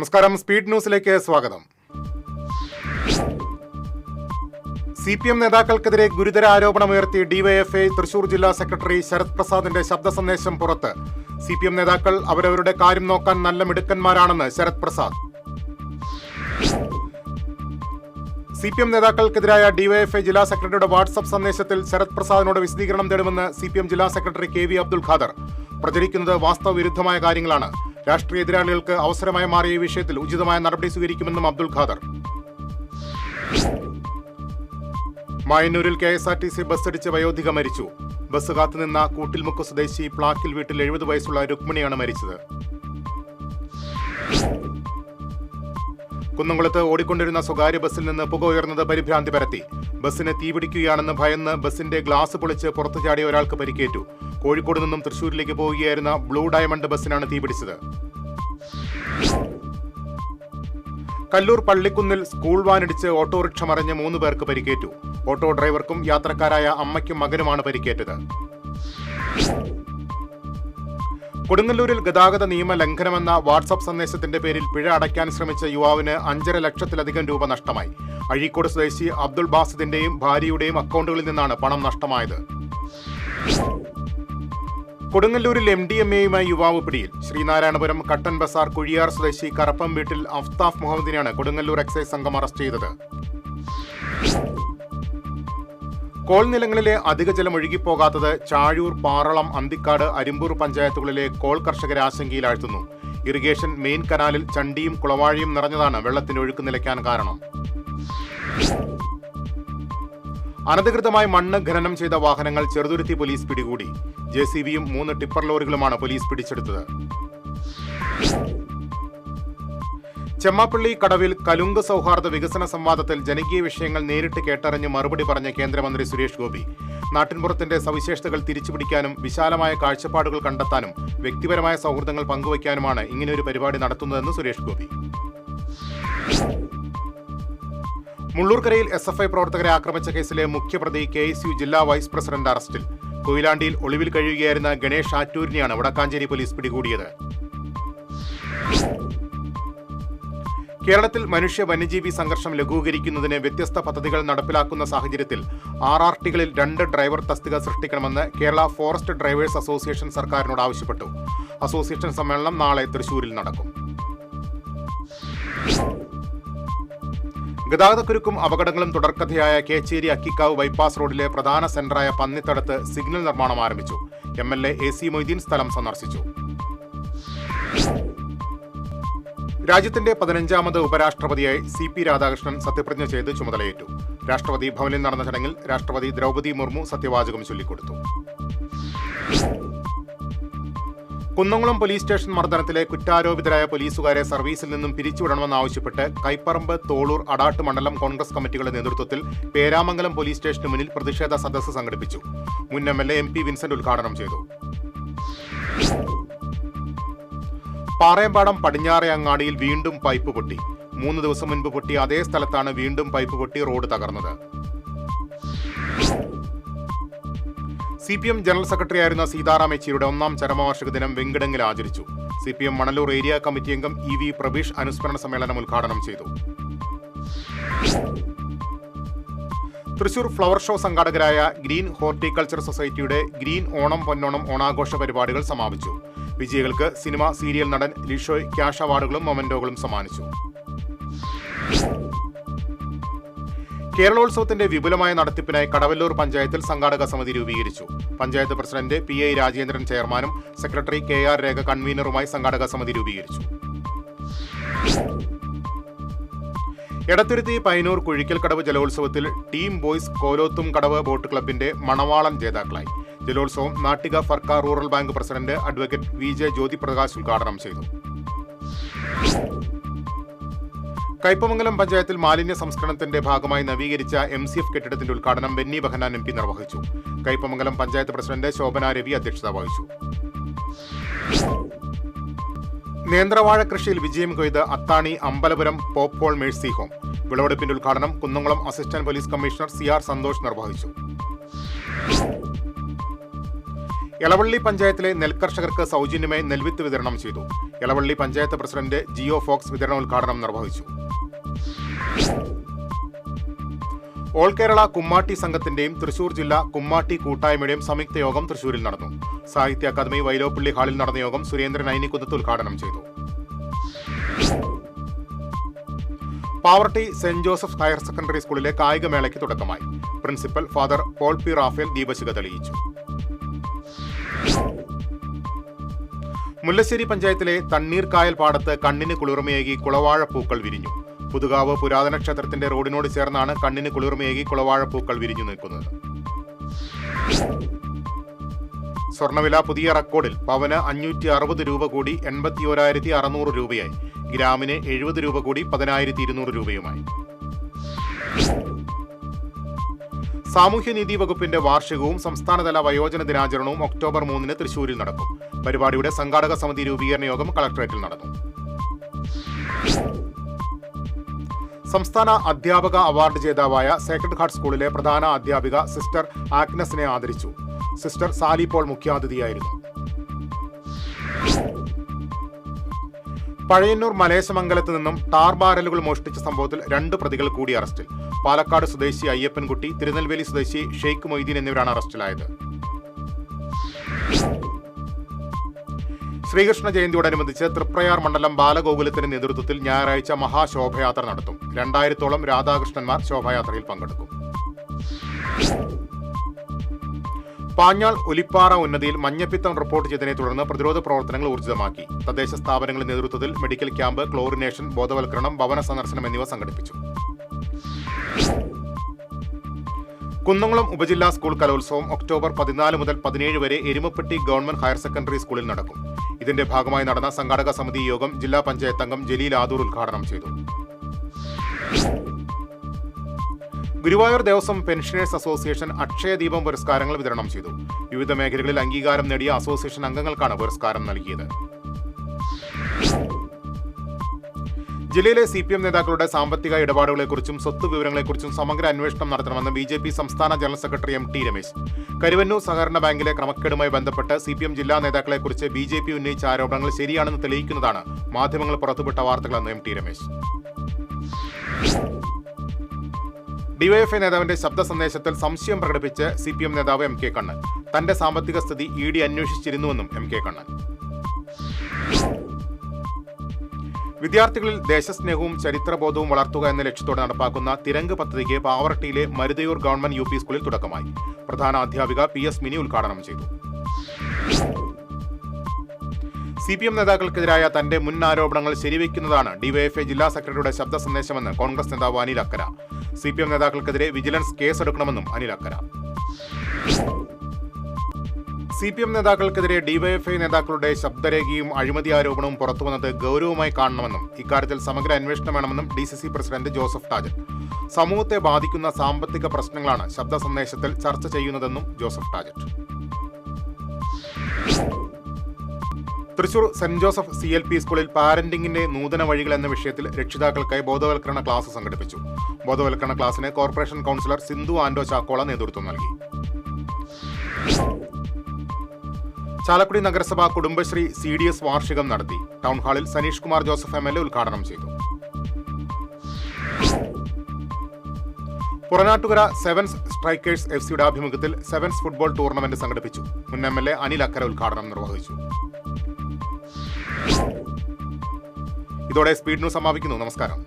നമസ്കാരം. സ്പീഡ് ന്യൂസിലേക്ക് സ്വാഗതം. CPM നേതാക്കൾക്കെതിരെ ഗുരുതര ആരോപണമുയർത്തി ഡിവൈഎഫ്ഐ തൃശൂർ ജില്ലാ സെക്രട്ടറി ശരത് പ്രസാദിന്റെ ശബ്ദ സന്ദേശം പുറത്ത്. CPM നേതാക്കൾ അവരവരുടെ കാര്യം നോക്കാൻ നല്ല മിടുക്കന്മാരാണെന്ന് ശരത് പ്രസാദ്. CPM നേതാക്കൾക്കെതിരായ ഡിവൈഎഫ്ഐ ജില്ലാ സെക്രട്ടറിയുടെ വാട്സ്ആപ്പ് സന്ദേശത്തിൽ ശരത് പ്രസാദിനോട് വിശദീകരണം തേടുമെന്ന് CPM ജില്ലാ സെക്രട്ടറി KV അബ്ദുൽ ഖാദർ. പ്രചരിക്കുന്നത് വാസ്തവവിരുദ്ധമായ കാര്യങ്ങളാണ്. രാഷ്ട്രീയ എതിരാളികൾക്ക് അവസരമായി മാറിയ ഈ വിഷയത്തിൽ ഉചിതമായ നടപടി സ്വീകരിക്കുമെന്നും അബ്ദുൽ ഖാദർ. മായന്നൂരിൽ KSRTC ബസ്സിടിച്ച് വയോധിക മരിച്ചു. ബസ് കാത്തുനിന്ന കൂട്ടിൽമുക്ക് സ്വദേശി പ്ലാക്കിൽ വീട്ടിൽ 70 വയസ്സുള്ള രുക്മിണിയാണ് മരിച്ചത്. കുന്നംകുളത്ത് ഓടിക്കൊണ്ടിരുന്ന സ്വകാര്യ ബസ്സിൽ നിന്ന് പുക ഉയർന്നത് പരിഭ്രാന്തി പരത്തി. ബസ്സിന് തീപിടിക്കുകയാണെന്ന് ഭയന്ന് ബസിന്റെ ഗ്ലാസ് പൊളിച്ച് പുറത്തു ചാടിയ ഒരാൾക്ക് പരിക്കേറ്റു. കോഴിക്കോട് നിന്നും തൃശൂരിലേക്ക് പോവുകയായിരുന്ന ബ്ലൂ ഡയമണ്ട് ബസ്സിനാണ് തീപിടിച്ചത്. കല്ലൂർ പള്ളിക്കുന്നിൽ സ്കൂൾ വാനിടിച്ച് ഓട്ടോറിക്ഷ മറിഞ്ഞ് 3 പേർക്ക് പരിക്കേറ്റു. ഓട്ടോ ഡ്രൈവർക്കും യാത്രക്കാരായ അമ്മയ്ക്കും മകനുമാണ് പരിക്കേറ്റത്. കൊടുങ്ങല്ലൂരിൽ ഗതാഗത നിയമ ലംഘനമെന്ന വാട്സ്ആപ്പ് സന്ദേശത്തിന്റെ പേരിൽ പിഴ അടയ്ക്കാൻ ശ്രമിച്ച യുവാവിന് 5.5 ലക്ഷത്തിലധികം രൂപ നഷ്ടമായി. അഴീക്കോട് സ്വദേശി അബ്ദുൾ ബാസിദിന്റെയും ഭാര്യയുടെയും അക്കൗണ്ടുകളിൽ നിന്നാണ് പണം നഷ്ടമായത്. കൊടുങ്ങല്ലൂരിൽ MDMAയുമായി യുവാവ് പിടിയിൽ. ശ്രീനാരായണപുരം കട്ടൻ ബസാർ കുഴിയാർ സ്വദേശി കറപ്പം വീട്ടിൽ അഫ്താഫ് മുഹമ്മദിനെയാണ് കൊടുങ്ങല്ലൂർ എക്സൈസ് സംഘം അറസ്റ്റ് ചെയ്തത്. കോൾ നിലങ്ങളിലെ അധിക ജലം ഒഴുകിപ്പോകാത്തത് ചാഴൂർ, പാറളം, അന്തിക്കാട്, അരിമ്പൂർ പഞ്ചായത്തുകളിലെ കോൾ കർഷകരെ ആശങ്കയിലാഴ്ത്തുന്നു. ഇറിഗേഷൻ മെയിൻ കനാലിൽ ചണ്ടിയും കുളവാഴിയും നിറഞ്ഞതാണ് വെള്ളത്തിന്റെ ഒഴുക്ക് നിലയ്ക്കാൻ കാരണം. അനധികൃതമായി മണ്ണ് ഖനനം ചെയ്ത വാഹനങ്ങൾ ചെറുതുരുത്തി പോലീസ് പിടികൂടി. JCBയും 3 ടിപ്പർ ലോറികളുമാണ് പോലീസ് പിടിച്ചെടുത്തത്. ചെമ്മാപ്പള്ളി കടവിൽ കലുങ്ക് സൗഹാർദ്ദ വികസന സംവാദത്തിൽ ജനകീയ വിഷയങ്ങൾ നേരിട്ട് കേട്ടറിഞ്ഞ് മറുപടി പറഞ്ഞ കേന്ദ്രമന്ത്രി സുരേഷ് ഗോപി. നാട്ടിൻപുറത്തിന്റെ സവിശേഷതകൾ തിരിച്ചുപിടിക്കാനും വിശാലമായ കാഴ്ചപ്പാടുകൾ കണ്ടെത്താനും വ്യക്തിപരമായ സൗഹൃദങ്ങൾ പങ്കുവയ്ക്കാനുമാണ് ഇങ്ങനെയൊരു പരിപാടി നടത്തുന്നതെന്ന് സുരേഷ് ഗോപി. മുള്ളൂർക്കരയിൽ SFI പ്രവർത്തകരെ ആക്രമിച്ച കേസിലെ മുഖ്യപ്രതി KSU ജില്ലാ വൈസ് പ്രസിഡന്റ് അറസ്റ്റിൽ. കൊയിലാണ്ടിയിൽ ഒളിവിൽ കഴിയുകയായിരുന്ന ഗണേഷ് ആറ്റൂരിനെയാണ് വടക്കാഞ്ചേരി പോലീസ് പിടികൂടിയത്. കേരളത്തിൽ മനുഷ്യ വന്യജീവി സംഘർഷം ലഘൂകരിക്കുന്നതിന് വ്യത്യസ്ത പദ്ധതികൾ നടപ്പിലാക്കുന്ന സാഹചര്യത്തിൽ RRTകളിൽ 2 ഡ്രൈവർ തസ്തിക സൃഷ്ടിക്കണമെന്ന് കേരള ഫോറസ്റ്റ് ഡ്രൈവേഴ്സ് അസോസിയേഷൻ സർക്കാരിനോട് ആവശ്യപ്പെട്ടു. അസോസിയേഷൻ സമ്മേളനം നാളെ തൃശൂരിൽ നടക്കും. ഗതാഗതക്കുരുക്കും അപകടങ്ങളും തുടർക്കഥയായ കേച്ചേരി അക്കിക്കാവ് ബൈപ്പാസ് റോഡിലെ പ്രധാന സെന്ററായ പന്നിത്തടത്ത് സിഗ്നൽ നിർമ്മാണം ആരംഭിച്ചു. MLA AC മൊയ്തീൻ സ്ഥലം സന്ദർശിച്ചു. രാജ്യത്തിന്റെ 15ാമത് ഉപരാഷ്ട്രപതിയായി CP രാധാകൃഷ്ണൻ സത്യപ്രതിജ്ഞ ചെയ്ത് ചുമതലയേറ്റു. രാഷ്ട്രപതി ഭവനിൽ നടന്ന ചടങ്ങിൽ രാഷ്ട്രപതി ദ്രൗപദി മുർമു സത്യവാചകം ചൊല്ലിക്കൊടുത്തു. കുന്നംകുളം പോലീസ് സ്റ്റേഷൻ മർദ്ദനത്തിലെ കുറ്റാരോപിതരായ പോലീസുകാരെ സർവീസിൽ നിന്നും പിരിച്ചുവിടണമെന്നാവശ്യപ്പെട്ട് കൈപ്പറമ്പ്, തോളൂർ, അടാട്ട് മണ്ഡലം കോൺഗ്രസ് കമ്മിറ്റികളുടെ നേതൃത്വത്തിൽ പേരാമംഗലം പോലീസ് സ്റ്റേഷന് മുന്നിൽ പ്രതിഷേധ സദസ്സ് സംഘടിപ്പിച്ചു. മുൻ MLA MP വിൻസെന്റ് ഉദ്ഘാടനം ചെയ്തു. പാറയമ്പാടം പടിഞ്ഞാറെ അങ്ങാടിയിൽ വീണ്ടും പൈപ്പ് പൊട്ടി. 3 ദിവസം മുൻപ് പൊട്ടിയ അതേ സ്ഥലത്താണ് വീണ്ടും പൈപ്പ് പൊട്ടി റോഡ് തകർന്നത്. CPM ജനറൽ സെക്രട്ടറിയായിരുന്ന സീതാറാം യെച്ചൂരിയുടെ 1ാം ചരമവാർഷിക ദിനം വെങ്കിടങ്ങിൽ ആചരിച്ചു. CPM മണലൂർ ഏരിയ കമ്മിറ്റി അംഗം EV പ്രബീഷ് അനുസ്മരണ സമ്മേളനം ഉദ്ഘാടനം ചെയ്തു. തൃശൂർ ഫ്ലവർ ഷോ സംഘാടകരായ ഗ്രീൻ ഹോർട്ടിക്കൾച്ചർ സൊസൈറ്റിയുടെ ഗ്രീൻ ഓണം പൊന്നോണം ഓണാഘോഷ പരിപാടികൾ സമാപിച്ചു. വിജയികൾക്ക് സിനിമ, സീരിയൽ നടൻ ലിഷോയ് ക്യാഷ് അവാർഡുകളും മൊമെന്റോകളും സമ്മാനിച്ചു. കേരളോത്സവത്തിന്റെ വിപുലമായ നടത്തിപ്പിനായി കടവല്ലൂർ പഞ്ചായത്തിൽ സംഘാടക സമിതി രൂപീകരിച്ചു. പഞ്ചായത്ത് പ്രസിഡന്റ് PI രാജേന്ദ്രൻ ചെയർമാനും സെക്രട്ടറി KR രേഖ കൺവീനറുമായി സംഘാടക സമിതി രൂപീകരിച്ചു. എടത്തുരുത്തി പൈനൂർ കുഴിക്കൽക്കടവ് ജലോത്സവത്തിൽ team boys Kolothumkadavu boat ക്ലബിന്റെ മണവാളൻ ജേതാക്കളായി. ജലോത്സവം Nattika Firka rural bank president advocate VJ Jyothiprakash ഉദ്ഘാടനം ചെയ്തു. കയ്പമംഗലം പഞ്ചായത്തിൽ മാലിന്യ സംസ്കരണത്തിന്റെ ഭാഗമായി നവീകരിച്ച MCF കെട്ടിടത്തിന്റെ ഉദ്ഘാടനം ബെന്നി ബെഹനാൻ MP നിർവഹിച്ചു. കയ്പമംഗലം പഞ്ചായത്ത് പ്രസിഡന്റ് ശോഭന രവി അധ്യക്ഷത വഹിച്ചു. നേന്ത്രവാഴ കൃഷിയിൽ വിജയം കൊയ്ത് Athani Ambalapuram Pope Paul Mercy Home. വിളവെടുപ്പിന്റെ ഉദ്ഘാടനം Kunnamkulam assistant police commissioner CR Santhosh നിർവഹിച്ചു. എളവള്ളി പഞ്ചായത്തിലെ നെൽകർഷകർക്ക് സൗജന്യമായി നെൽവിത്ത് വിതരണം ചെയ്തു. എളവള്ളി പഞ്ചായത്ത് പ്രസിഡന്റ് ജിയോ ഫോക്സ് വിതരണോദ്ഘാടനം നിർവഹിച്ചു. ഓൾ കേരള കുമ്മാട്ടി സംഘത്തിന്റെയും തൃശൂർ ജില്ലാ കുമ്മാട്ടി കൂട്ടായ്മയുടെയും സംയുക്ത യോഗം തൃശൂരിൽ നടന്നു. സാഹിത്യ അക്കാദമി വൈലോപ്പള്ളി ഹാളിൽ നടന്ന യോഗം സുരേന്ദ്രൻ ഐനിക്കുന്നത്ത് ഉദ്ഘാടനം ചെയ്തു. Pavaratty saint Joseph higher secondary സ്കൂളിലെ കായികമേളയ്ക്ക് തുടക്കമായി. Principal father Paul P Raphael ദീപശിഖ തെളിയിച്ചു. മുല്ലശ്ശേരി പഞ്ചായത്തിലെ തണ്ണീർക്കായൽ പാടത്ത് കണ്ണിന് കുളിർമയേകി കുളവാഴപ്പൂക്കൾ വിരിഞ്ഞു. പുതുകാവ് പുരാതന ക്ഷേത്രത്തിന്റെ റോഡിനോട് ചേർന്നാണ് കണ്ണിന് കുളിർമയേകി കുളവാഴപ്പൂക്കൾ വിരിഞ്ഞു നിൽക്കുന്നത്. സ്വർണ്ണവില പുതിയ റെക്കോർഡിൽ പവന് 560 രൂപ കൂടി 81,600 രൂപയായി. ഗ്രാമിന് 70 രൂപ കൂടി 10,200 രൂപയുമായി. സാമൂഹ്യനീതി വകുപ്പിന്റെ വാർഷികവും സംസ്ഥാനതല വയോജന ദിനാചരണവും ഒക്ടോബർ 3 തൃശൂരിൽ നടക്കും. പരിപാടിയുടെ സംഘാടക സമിതി രൂപീകരണ യോഗം കളക്ടറേറ്റിൽ നടന്നു. സംസ്ഥാന അധ്യാപക അവാർഡ് ജേതാവായ സേക്രഡ് ഹാർട്ട് സ്കൂളിലെ പ്രധാന അധ്യാപിക സിസ്റ്റർ ആഗ്നസിനെ ആദരിച്ചു. സിസ്റ്റർ സാലി പോൾ മുഖ്യാതിഥിയായിരുന്നു. പഴയന്നൂർ മലേശമംഗലത്ത് നിന്നും ടാർ ബാരലുകൾ മോഷ്ടിച്ച സംഭവത്തിൽ 2 പ്രതികൾ കൂടി അറസ്റ്റിൽ. പാലക്കാട് സ്വദേശി അയ്യപ്പൻകുട്ടി, തിരുനെൽവേലി സ്വദേശി ഷെയ്ഖ് മൊയ്തീൻ എന്നിവരാണ് അറസ്റ്റിലായത്. ശ്രീകൃഷ്ണ ജയന്തിയോടനുബന്ധിച്ച് തൃപ്രയാർ മണ്ഡലം ബാലഗോകുലത്തിന്റെ നേതൃത്വത്തിൽ ഞായറാഴ്ച മഹാശോഭയാത്ര നടത്തും. 2000-ഓളം രാധാകൃഷ്ണന്മാർ ശോഭയാത്രയിൽ പങ്കെടുക്കും. പാഞ്ഞാൾ ഒലിപ്പാറ ഉന്നതിയിൽ മഞ്ഞപ്പിത്തം റിപ്പോർട്ട് ചെയ്തതിനെ തുടർന്ന് പ്രതിരോധ പ്രവർത്തനങ്ങൾ ഊർജിതമാക്കി. തദ്ദേശ സ്ഥാപനങ്ങളുടെ നേതൃത്വത്തിൽ മെഡിക്കൽ ക്യാമ്പ്, ക്ലോറിനേഷൻ, ബോധവൽക്കരണം, ഭവന സന്ദർശനം എന്നിവ സംഘടിപ്പിച്ചു. കുന്നംകുളം ഉപജില്ലാ സ്കൂൾ കലോത്സവം ഒക്ടോബർ 14 മുതൽ 17 വരെ എരുമപ്പെട്ടി ഗവൺമെന്റ് ഹയർ സെക്കൻഡറി സ്കൂളിൽ നടക്കും. ഇതിന്റെ ഭാഗമായി നടന്ന സംഘാടക സമിതി യോഗം ജില്ലാ പഞ്ചായത്ത് അംഗം ജലീൽ ആദൂർ ഉദ്ഘാടനം ചെയ്തു. ഗുരുവായൂർ ദേവസ്വം പെൻഷനേഴ്സ് അസോസിയേഷൻ അക്ഷയദീപം പുരസ്കാരങ്ങൾ വിതരണം ചെയ്തു. വിവിധ മേഖലകളിൽ അംഗീകാരം നേടിയ അസോസിയേഷൻ അംഗങ്ങൾക്കാണ് പുരസ്കാരം നൽകിയത്. ജില്ലയിലെ CPM നേതാക്കളുടെ സാമ്പത്തിക ഇടപാടുകളെക്കുറിച്ചും സ്വത്ത് വിവരങ്ങളെക്കുറിച്ചും സമഗ്ര അന്വേഷണം നടത്തണമെന്ന് BJP സംസ്ഥാന general secretary MT Ramesh. Karuvannur സഹകരണ ബാങ്കിലെ ക്രമക്കേടുമായി ബന്ധപ്പെട്ട് CPM ജില്ലാ നേതാക്കളെക്കുറിച്ച് BJP ഉന്നയിച്ച ആരോപണങ്ങൾ ശരിയാണെന്ന് തെളിയിക്കുന്നതാണ് മാധ്യമങ്ങൾ പുറത്തുവിട്ട വാർത്തകളെന്ന് MT രമേശ്. DYFI നേതാവിന്റെ ശബ്ദ സന്ദേശത്തിൽ സംശയം പ്രകടിപ്പിച്ച് CPM നേതാവ് MK കണ്ണൻ. തന്റെ സാമ്പത്തിക സ്ഥിതി ED അന്വേഷിച്ചിരുന്നുവെന്നും MK കണ്ണൻ. വിദ്യാർത്ഥികളിൽ ദേശസ്നേഹവും ചരിത്രബോധവും വളർത്തുക എന്ന ലക്ഷ്യത്തോടെ നടപ്പാക്കുന്ന തിരങ്ക് പദ്ധതിക്ക് പാവറട്ടിയിലെ മരുതയൂർ ഗവൺമെന്റ് UP സ്കൂളിൽ തുടക്കമായി. പ്രധാന അധ്യാപിക PS മിനി ഉദ്ഘാടനം ചെയ്തു. CPM നേതാക്കൾക്കെതിരായ തന്റെ മുൻ ആരോപണങ്ങൾ ശരിവെക്കുന്നതാണ് DYFI ജില്ലാ സെക്രട്ടറിയുടെ ശബ്ദ സന്ദേശമെന്ന് കോൺഗ്രസ് നേതാവ് അനിൽ അക്കര. CPM നേതാക്കൾക്കെതിരെ വിജിലൻസ് കേസെടുക്കണമെന്നും അനിൽ അക്കര. CPM നേതാക്കൾക്കെതിരെ DYFI നേതാക്കളുടെ ശബ്ദരേഖയും അഴിമതി ആരോപണവും പുറത്തുവന്നത് ഗൗരവമായി കാണണമെന്നും ഇക്കാര്യത്തിൽ സമഗ്ര അന്വേഷണം വേണമെന്നും DCC പ്രസിഡന്റ് ജോസഫ് ടാജറ്റ്. സമൂഹത്തെ ബാധിക്കുന്ന സാമ്പത്തിക പ്രശ്നങ്ങളാണ് ശബ്ദ സന്ദേശത്തിൽ ചർച്ച ചെയ്യുന്നതെന്നും Joseph ടാജറ്റ്. Thrissur saint Joseph CLP സ്കൂളിൽ പാരന്റിംഗിന്റെ നൂതന വഴികൾ എന്ന വിഷയത്തിൽ രക്ഷിതാക്കൾക്കായി ബോധവൽക്കരണ ക്ലാസ് സംഘടിപ്പിച്ചു. ബോധവൽക്കരണ ക്ലാസിന് കോർപ്പറേഷൻ കൗൺസിലർ സിന്ധു ആൻഡോ ചാക്കോള നേതൃത്വം നൽകി. ചാലക്കുടി നഗരസഭ കുടുംബശ്രീ CDS വാർഷികം നടത്തി. ടൗൺ ഹാളിൽ സനീഷ് കുമാർ ജോസഫ് MLA ഉദ്ഘാടനം ചെയ്തു. പുറനാട്ടുകര സെവൻസ് സ്ട്രൈക്കേഴ്സ് FCയുടെ ആഭിമുഖ്യത്തിൽ സെവൻസ് ഫുട്ബോൾ ടൂർണമെന്റ് സംഘടിപ്പിച്ചു. മുൻ MLA അനിൽ അക്കര ഉദ്ഘാടനം നിർവഹിച്ചു. ഇതോടെ സ്പീഡ് ന്യൂസ് സമാപിക്കുന്നു. നമസ്കാരം.